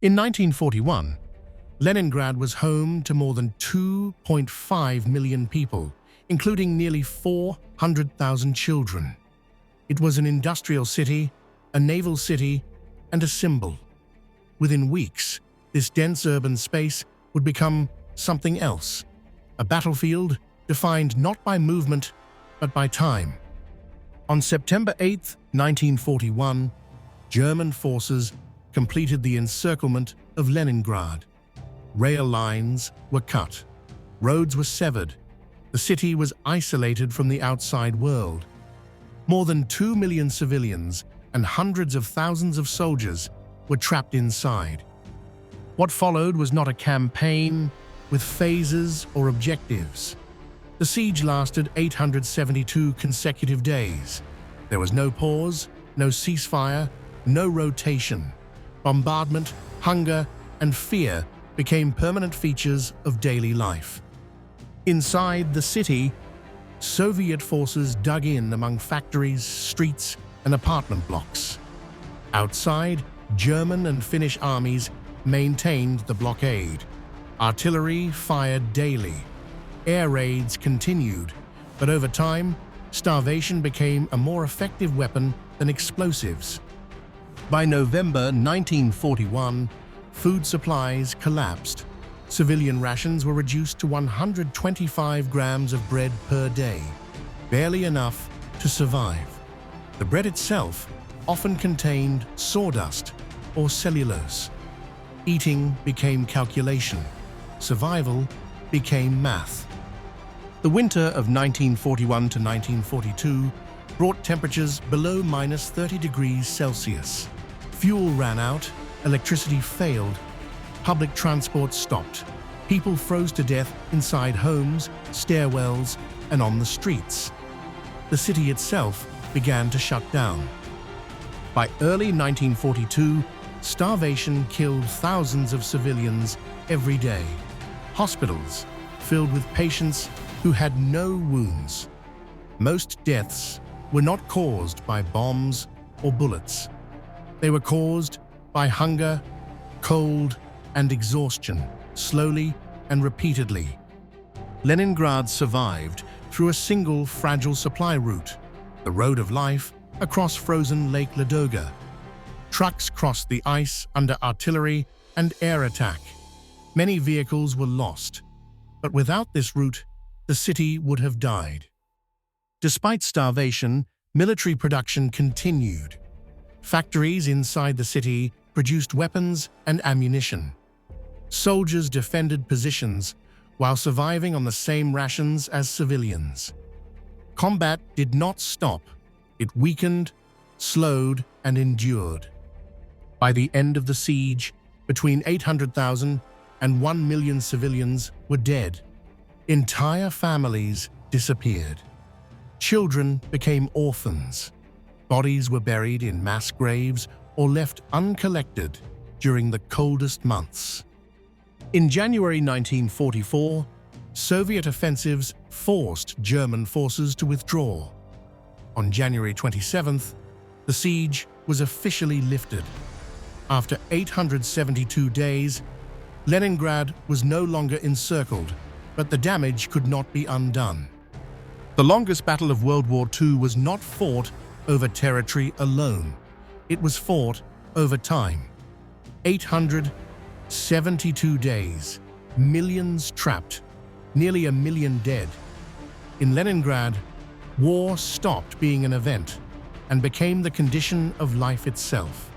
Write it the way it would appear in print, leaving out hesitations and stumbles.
In 1941, Leningrad was home to more than 2.5 million people, including nearly 400,000 children. It was an industrial city, a naval city, and a symbol. Within weeks, this dense urban space would become something else, a battlefield defined not by movement, but by time. On September 8, 1941, German forces completed the encirclement of Leningrad. Rail lines were cut, roads were severed, the city was isolated from the outside world. More than 2 million civilians and hundreds of thousands of soldiers were trapped inside. What followed was not a campaign with phases or objectives. The siege lasted 872 consecutive days. There was no pause, no ceasefire, no rotation. Bombardment, hunger, and fear became permanent features of daily life. Inside the city, Soviet forces dug in among factories, streets, and apartment blocks. Outside, German and Finnish armies maintained the blockade. Artillery fired daily. Air raids continued, but over time, starvation became a more effective weapon than explosives. By November 1941, food supplies collapsed. Civilian rations were reduced to 125 grams of bread per day, barely enough to survive. The bread itself often contained sawdust or cellulose. Eating became calculation. Survival became math. The winter of 1941 to 1942 brought temperatures below -30 degrees Celsius. Fuel ran out, electricity failed, public transport stopped. People froze to death inside homes, stairwells, and on the streets. The city itself began to shut down. By early 1942, starvation killed thousands of civilians every day. Hospitals filled with patients who had no wounds. Most deaths were not caused by bombs or bullets. They were caused by hunger, cold, and exhaustion, slowly and repeatedly. Leningrad survived through a single fragile supply route, the road of life across frozen Lake Ladoga. Trucks crossed the ice under artillery and air attack. Many vehicles were lost, but without this route, the city would have died. Despite starvation, military production continued. Factories inside the city produced weapons and ammunition. Soldiers defended positions while surviving on the same rations as civilians. Combat did not stop. It weakened, slowed, and endured. By the end of the siege, between 800,000 and 1 million civilians were dead. Entire families disappeared. Children became orphans. Bodies were buried in mass graves or left uncollected during the coldest months. In January 1944, Soviet offensives forced German forces to withdraw. On January 27th, the siege was officially lifted. After 872 days, Leningrad was no longer encircled, but the damage could not be undone. The longest battle of World War II was not fought over territory alone. It was fought over time. 872 days, millions trapped, nearly 1 million dead. In Leningrad, war stopped being an event and became the condition of life itself.